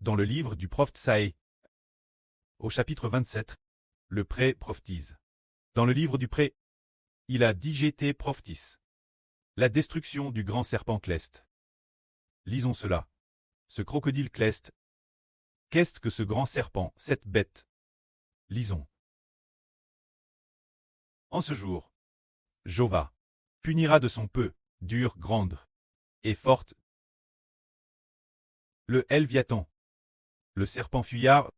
Dans le livre du prophète Saé, au chapitre 27, le pré prophétise. Dans le livre du pré, il a dit J'étais prophétisse. La destruction du grand serpent Cleste. Lisons cela. Ce crocodile Cleste. Qu'est-ce que ce grand serpent, cette bête? Lisons. En ce jour, Jova punira de son peu, dure, grande et forte, le Helviathan, le serpent fuyard.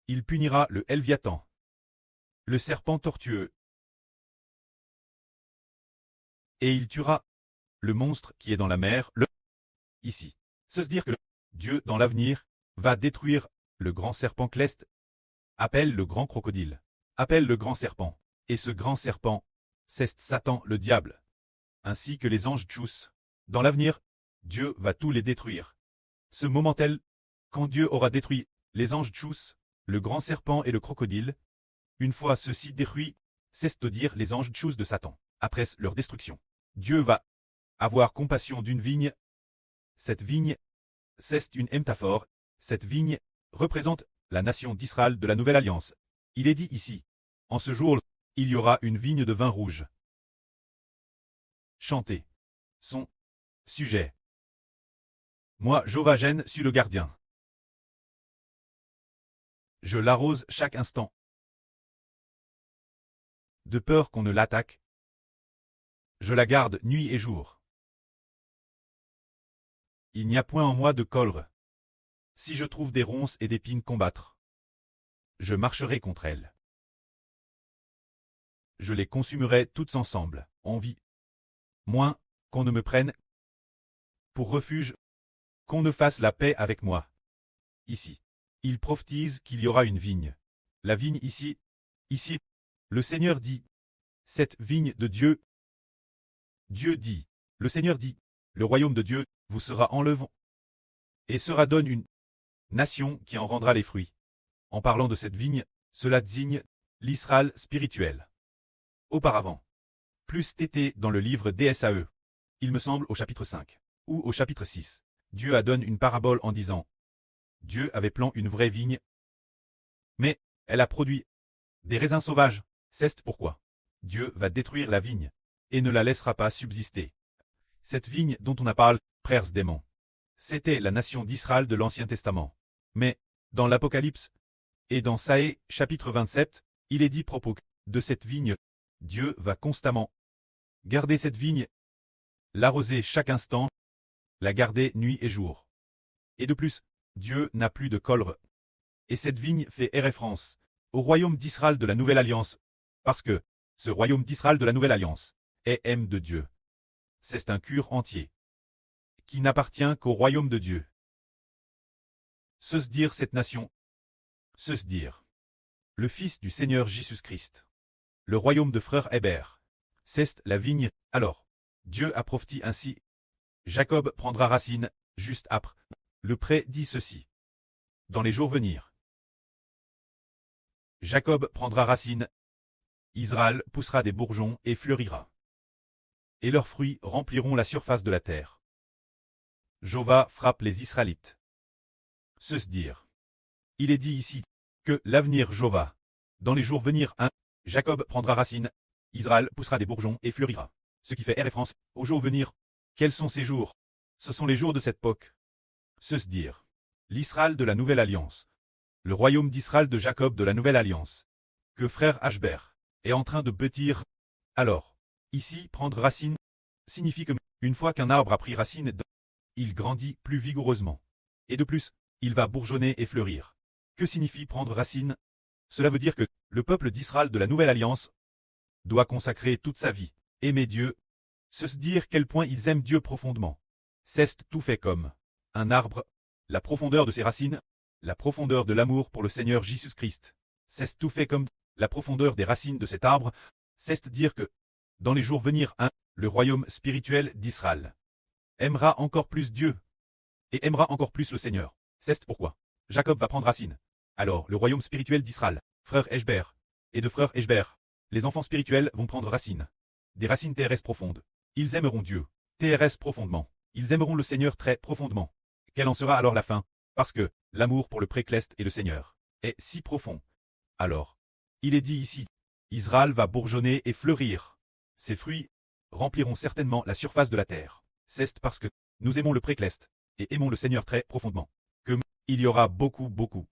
Il punira le Helviathan, le serpent tortueux, et il tuera le monstre qui est dans la mer, ici. C'est dire que Dieu, dans l'avenir, va détruire le grand serpent Cleste, appelle le grand crocodile, appelle le grand serpent, et ce grand serpent, c'est Satan le diable, ainsi que les anges Tchous. Dans l'avenir, Dieu va tous les détruire. Ce moment tel, quand Dieu aura détruit les anges Tchous, le grand serpent et le crocodile, une fois ceux-ci détruits, c'est-à-dire les anges Tchous de Satan, après leur destruction, Dieu va avoir compassion d'une vigne. Cette vigne, c'est une métaphore. Cette vigne représente la nation d'Israël de la Nouvelle Alliance. Il est dit ici, en ce jour, il y aura une vigne de vin rouge. Chantez. Son sujet. Moi, Jovagène, suis le gardien. Je l'arrose chaque instant. De peur qu'on ne l'attaque, je la garde nuit et jour. Il n'y a point en moi de colère. Si je trouve des ronces et des pines combattre, je marcherai contre elles. Je les consumerai toutes ensemble, en vie. Moins qu'on ne me prenne pour refuge, qu'on ne fasse la paix avec moi. Ici, il prophétise qu'il y aura une vigne. La vigne ici, le Seigneur dit, cette vigne de Dieu. Dieu dit, le Seigneur dit, le royaume de Dieu vous sera enlevé et sera donne une nation qui en rendra les fruits. En parlant de cette vigne, cela désigne l'Israël spirituel. Auparavant, plus t'étais dans le livre d'Esaü, il me semble au chapitre 5, ou au chapitre 6, Dieu a donné une parabole en disant, Dieu avait planté une vraie vigne, mais elle a produit des raisins sauvages. C'est pourquoi Dieu va détruire la vigne et ne la laissera pas subsister. Cette vigne dont on a parlé, frères démons, c'était la nation d'Israël de l'Ancien Testament. Mais, dans l'Apocalypse, et dans Saé, chapitre 27, il est dit propos de cette vigne, Dieu va constamment garder cette vigne, l'arroser chaque instant, la garder nuit et jour. Et de plus, Dieu n'a plus de colère. Et cette vigne fait référence au royaume d'Israël de la Nouvelle Alliance, parce que ce royaume d'Israël de la Nouvelle Alliance est M de Dieu. C'est un cure entier, qui n'appartient qu'au royaume de Dieu. Se dire cette nation, se dire le Fils du Seigneur Jésus-Christ, le royaume de frère Hébert, c'est la vigne. Alors, Dieu a prophétisé ainsi, Jacob prendra racine, juste après. Le pré dit ceci. Dans les jours venir, Jacob prendra racine, Israël poussera des bourgeons et fleurira. Et leurs fruits rempliront la surface de la terre. Jova frappe les Israélites. Se dire. Il est dit ici que l'avenir Jova, dans les jours venir, Jacob prendra racine, Israël poussera des bourgeons et fleurira. Ce qui fait référence aux jours venir. Quels sont ces jours? Ce sont les jours de cette époque. Se dire. L'Israël de la Nouvelle Alliance. Le royaume d'Israël de Jacob de la Nouvelle Alliance. Que frère Ashbert est en train de bâtir. Alors, ici, prendre racine signifie que, une fois qu'un arbre a pris racine, il grandit plus vigoureusement. Et de plus, il va bourgeonner et fleurir. Que signifie prendre racine? Cela veut dire que le peuple d'Israël de la Nouvelle Alliance doit consacrer toute sa vie, aimer Dieu, se dire quel point ils aiment Dieu profondément. C'est tout fait comme un arbre, la profondeur de ses racines, la profondeur de l'amour pour le Seigneur Jésus-Christ. C'est tout fait comme la profondeur des racines de cet arbre, c'est dire que, dans les jours venir, le royaume spirituel d'Israël aimera encore plus Dieu et aimera encore plus le Seigneur. C'est pourquoi Jacob va prendre racine. Alors, le royaume spirituel d'Israël, frère Eshbert, et de frère Eshbert, les enfants spirituels vont prendre racine. Des racines terrestres profondes. Ils aimeront Dieu, terrestres profondément. Ils aimeront le Seigneur très profondément. Quelle en sera alors la fin? Parce que l'amour pour le précleste et le Seigneur est si profond. Alors, il est dit ici, Israël va bourgeonner et fleurir. Ses fruits rempliront certainement la surface de la terre. C'est parce que nous aimons le précleste et aimons le Seigneur très profondément que il y aura beaucoup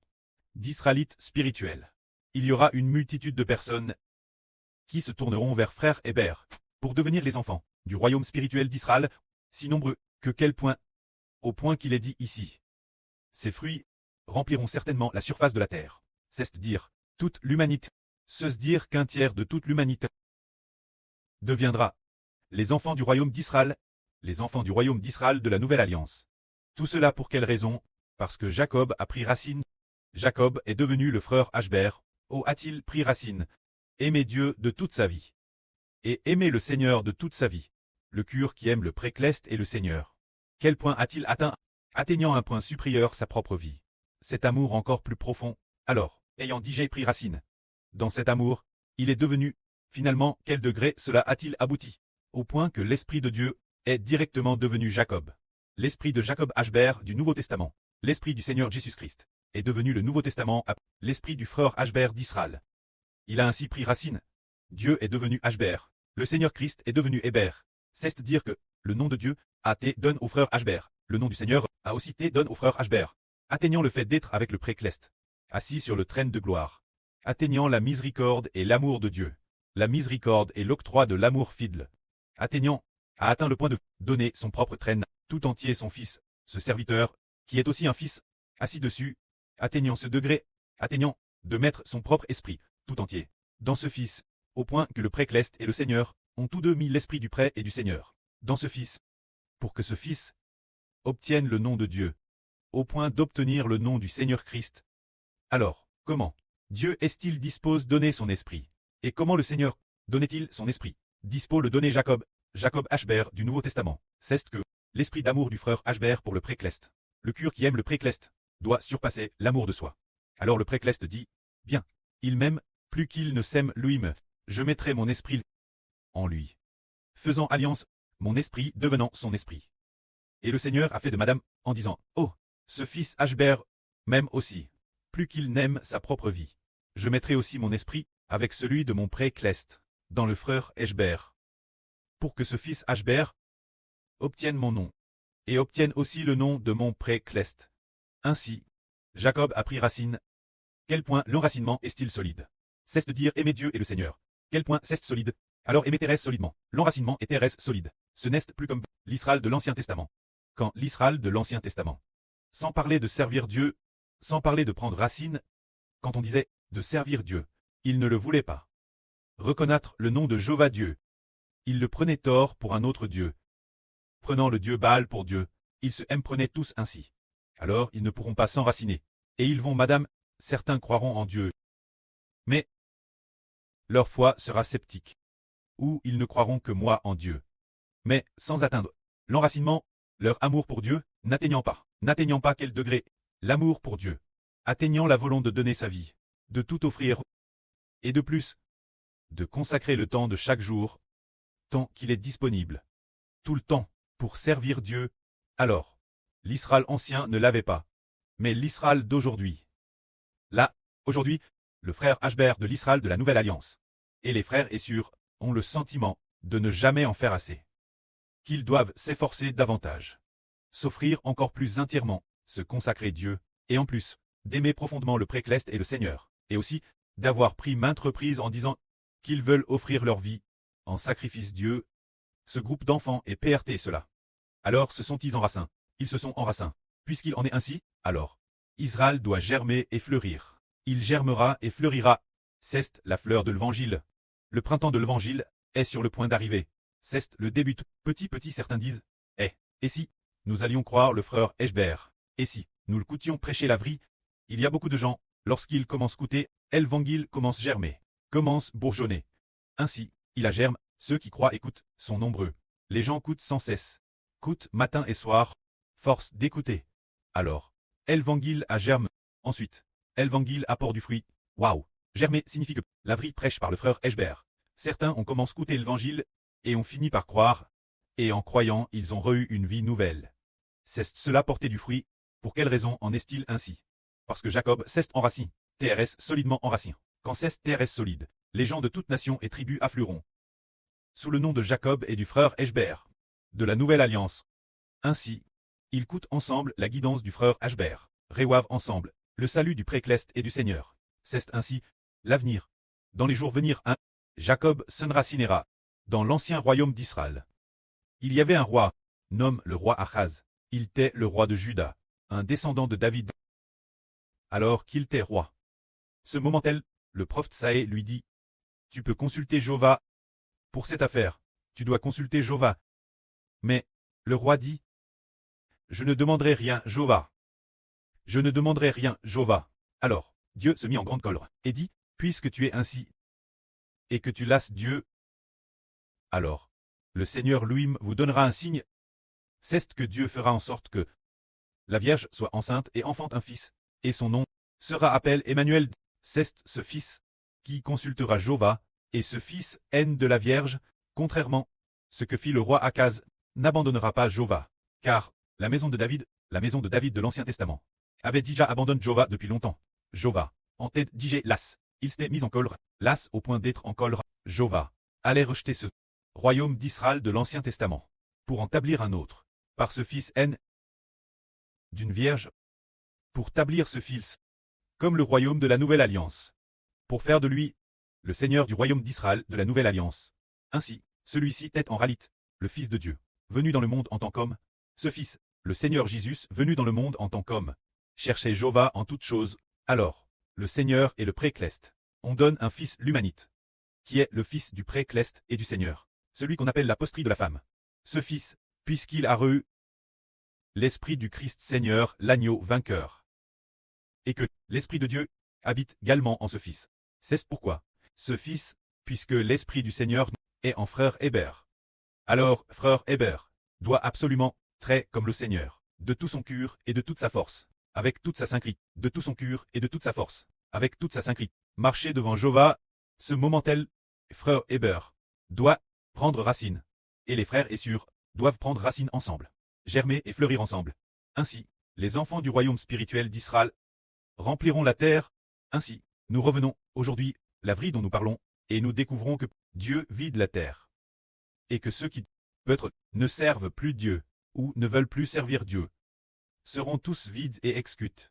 d'Israélites spirituels. Il y aura une multitude de personnes qui se tourneront vers frère Hébert pour devenir les enfants du royaume spirituel d'Israël, si nombreux que quel point, au point qu'il est dit ici. Ces fruits rempliront certainement la surface de la terre. C'est-à-dire toute l'humanité. Se dire qu'un tiers de toute l'humanité deviendra les enfants du royaume d'Israël, les enfants du royaume d'Israël de la nouvelle alliance. Tout cela pour quelle raison? Parce que Jacob a pris racine. Jacob est devenu le frère Ashbert. Oh, a-t-il pris racine? Aimer Dieu de toute sa vie. Et aimer le Seigneur de toute sa vie. Le cure qui aime le précleste et le Seigneur. Quel point a-t-il atteint? Atteignant un point supérieur sa propre vie. Cet amour encore plus profond. Alors, ayant dit j'ai pris racine. Dans cet amour, il est devenu, finalement, quel degré cela a-t-il abouti? Au point que l'Esprit de Dieu est directement devenu Jacob. L'Esprit de Jacob Ashbert du Nouveau Testament. L'Esprit du Seigneur Jésus-Christ est devenu le Nouveau Testament, l'Esprit du frère Ashbert d'Israël. Il a ainsi pris racine. Dieu est devenu Ashbert. Le Seigneur Christ est devenu Hébert. C'est-à-dire que le nom de Dieu a été donné au frère Ashbert. Le nom du Seigneur a aussi été donné au frère Ashbert. Atteignant le fait d'être avec le précleste, assis sur le trône de gloire. Atteignant la miséricorde et l'amour de Dieu. La miséricorde et l'octroi de l'amour fidèle. Atteignant, a atteint le point de donner son propre trône, tout entier son fils, ce serviteur, qui est aussi un fils, assis dessus, atteignant ce degré, atteignant, de mettre son propre esprit, tout entier, dans ce fils, au point que le précleste et le Seigneur ont tous deux mis l'esprit du prêtre et du Seigneur, dans ce fils, pour que ce fils obtienne le nom de Dieu, au point d'obtenir le nom du Seigneur Christ. Alors, comment Dieu est-il dispose donner son esprit? Et comment le Seigneur donnait-il son esprit? Dispose le donner Jacob Ashbert du Nouveau Testament. C'est que l'esprit d'amour du frère Ashbert pour le précleste. Le cure qui aime le précleste doit surpasser l'amour de soi. Alors le précleste dit, bien, il m'aime, plus qu'il ne s'aime lui-même. Je mettrai mon esprit en lui. Faisant alliance, mon esprit devenant son esprit. Et le Seigneur a fait de madame, en disant, oh, ce fils Ashbert m'aime aussi, plus qu'il n'aime sa propre vie. Je mettrai aussi mon esprit, avec celui de mon précleste, dans le frère Ashbert. Pour que ce fils Ashbert obtienne mon nom, et obtienne aussi le nom de mon précleste. Ainsi, Jacob a pris racine. Quel point l'enracinement est-il solide? C'est de dire aimer Dieu et le Seigneur. Quel point c'est solide? Alors aimer Thérèse solidement. L'enracinement est Thérèse solide. Ce n'est plus comme l'Israël de l'Ancien Testament. Quand l'Israël de l'Ancien Testament. Sans parler de servir Dieu, sans parler de prendre racine, quand on disait de servir Dieu, il ne le voulait pas. Reconnaître le nom de Jéhovah Dieu. Il le prenait tort pour un autre Dieu. Prenant le Dieu Baal pour Dieu, ils se prenaient tous ainsi. Alors ils ne pourront pas s'enraciner. Et ils vont, madame, certains croiront en Dieu. Mais leur foi sera sceptique. Ou ils ne croiront que moi en Dieu. Mais sans atteindre l'enracinement, leur amour pour Dieu, n'atteignant pas quel degré, l'amour pour Dieu, atteignant la volonté de donner sa vie, de tout offrir, et de plus, de consacrer le temps de chaque jour, tant qu'il est disponible, tout le temps, pour servir Dieu. Alors, l'Israël ancien ne l'avait pas, mais l'Israël d'aujourd'hui. Là, aujourd'hui, le frère Ashbert de l'Israël de la Nouvelle Alliance, et les frères Essur, ont le sentiment de ne jamais en faire assez. Qu'ils doivent s'efforcer davantage, s'offrir encore plus entièrement, se consacrer Dieu, et en plus, d'aimer profondément le précleste et le Seigneur, et aussi, d'avoir pris maintes reprises en disant qu'ils veulent offrir leur vie, en sacrifice Dieu. Ce groupe d'enfants est PRT cela. Alors se sont-ils enracinés? Ils se sont enracinés. Puisqu'il en est ainsi, alors, Israël doit germer et fleurir. Il germera et fleurira. C'est la fleur de l'Évangile. Le printemps de l'Évangile est sur le point d'arriver. C'est le début. Petit, certains disent, et si nous allions croire le frère Ashbert, et si nous le coûtions prêcher la vie, il y a beaucoup de gens, lorsqu'ils commencent coûter, l'Évangile commence germer, commence bourgeonner. Ainsi, il a germe, ceux qui croient écoutent, sont nombreux. Les gens coûtent sans cesse, coûtent matin et soir, force d'écouter. Alors, l'Évangile a germe. Ensuite, l'Évangile apporte du fruit. Waouh! Germer signifie que la vie prêche par le frère Ashbert. Certains ont commencé à écouter l'Évangile, et ont fini par croire, et en croyant, ils ont eu une vie nouvelle. C'est cela porter du fruit, Pour quelle raison en est-il ainsi? Parce que Jacob s'est enraciné, TRS solidement enraciné. Quand c'est TRS solide, les gens de toute nation et tribu afflueront. Sous le nom de Jacob et du frère Eshber, de la nouvelle alliance. Ainsi, ils coûtent ensemble la guidance du frère Ashber, Rewav ensemble, le salut du précleste et du Seigneur. C'est ainsi l'avenir. Dans les jours venir, Jacob s'enracinera dans l'ancien royaume d'Israël. Il y avait un roi, nomme le roi Achaz. Il était le roi de Juda, un descendant de David. Alors qu'il était roi. Ce moment-là, le prophète Saé lui dit, tu peux consulter Jéhovah. Pour cette affaire, tu dois consulter Jéhovah. Mais, le roi dit, je ne demanderai rien, Jéhovah. Je ne demanderai rien, Jéhovah. Alors, Dieu se mit en grande colère, et dit, puisque tu es ainsi, et que tu lasses Dieu, alors, le Seigneur lui-même vous donnera un signe, c'est que Dieu fera en sorte que la Vierge soit enceinte et enfante un fils, et son nom sera appelé Emmanuel. C'est ce fils qui consultera Jéhovah, et ce fils haine de la Vierge, contrairement ce que fit le roi Akaz, n'abandonnera pas Jéhovah, car la maison de David de l'Ancien Testament, avait déjà abandonné Jéhovah depuis longtemps. Jéhovah, en tête DJ las, il s'était mis en colère, las au point d'être en colère. Jéhovah allait rejeter ce royaume d'Israël de l'Ancien Testament, pour en établir un autre, par ce fils haine d'une vierge, pour établir ce fils, comme le royaume de la Nouvelle Alliance, pour faire de lui le Seigneur du royaume d'Israël de la Nouvelle Alliance. Ainsi, celui-ci est en réalité le Fils de Dieu, venu dans le monde en tant qu'homme. Ce Fils, le Seigneur Jésus, venu dans le monde en tant qu'homme, cherchait Jéhovah en toutes choses. Alors, le Seigneur et le précleste, on donne un Fils l'humanite, qui est le Fils du précleste et du Seigneur, celui qu'on appelle la postrie de la femme. Ce Fils, puisqu'il a reçu l'Esprit du Christ Seigneur, l'agneau vainqueur, et que l'Esprit de Dieu habite également en ce Fils. C'est pourquoi ce Fils, puisque l'Esprit du Seigneur est en frère Héber. Alors, frère Héber doit absolument, très comme le Seigneur, de tout son cœur et de toute sa force, avec toute sa sainteté, de tout son cœur et de toute sa force, avec toute sa sainteté, marcher devant Jéhovah. Ce moment-là, frère Héber doit prendre racine, et les frères et sœurs doivent prendre racine ensemble, germer et fleurir ensemble. Ainsi, les enfants du royaume spirituel d'Israël rempliront la terre. Ainsi, nous revenons, aujourd'hui, la vie dont nous parlons, et nous découvrons que Dieu vide la terre. Et que ceux qui, peut-être, ne servent plus Dieu, ou ne veulent plus servir Dieu, seront tous vides et exécutés.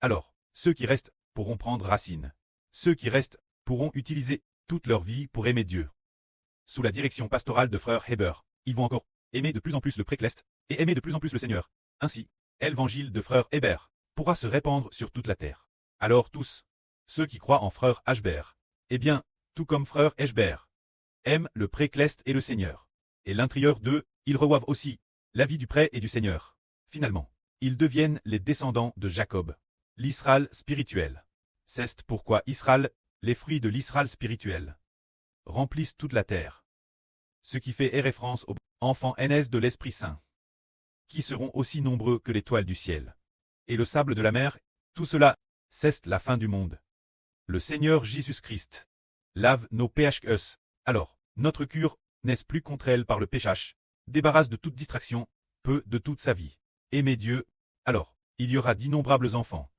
Alors, ceux qui restent pourront prendre racine. Ceux qui restent pourront utiliser toute leur vie pour aimer Dieu. Sous la direction pastorale de frère Héber, ils vont encore aimer de plus en plus le précleste, et aimer de plus en plus le Seigneur. Ainsi, l'évangile de frère Héber pourra se répandre sur toute la terre. Alors tous, ceux qui croient en frère Ashber, eh bien, tout comme frère Eshber, aiment le précleste et le Seigneur. Et l'intérieur d'eux, ils reçoivent aussi la vie du pré et du Seigneur. Finalement, ils deviennent les descendants de Jacob, l'Israël spirituel. C'est pourquoi Israël, les fruits de l'Israël spirituel, remplissent toute la terre. Ce qui fait référence aux enfants aînés de l'Esprit Saint, qui seront aussi nombreux que l'étoile du ciel. Et le sable de la mer, tout cela, c'est la fin du monde. Le Seigneur Jésus-Christ lave nos péchés. Alors, notre cure n'est plus contre elle par le péchage, débarrasse de toute distraction, peu de toute sa vie. Aimer Dieu, alors, il y aura d'innombrables enfants.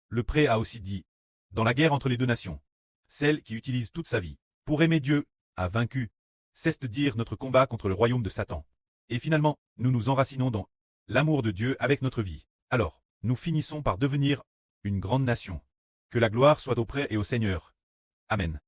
Le pré a aussi dit, dans la guerre entre les deux nations, celle qui utilise toute sa vie pour aimer Dieu a vaincu. C'est de dire notre combat contre le royaume de Satan. Et finalement, nous nous enracinons dans l'amour de Dieu avec notre vie. Alors, nous finissons par devenir une grande nation. Que la gloire soit au pré et au Seigneur. Amen.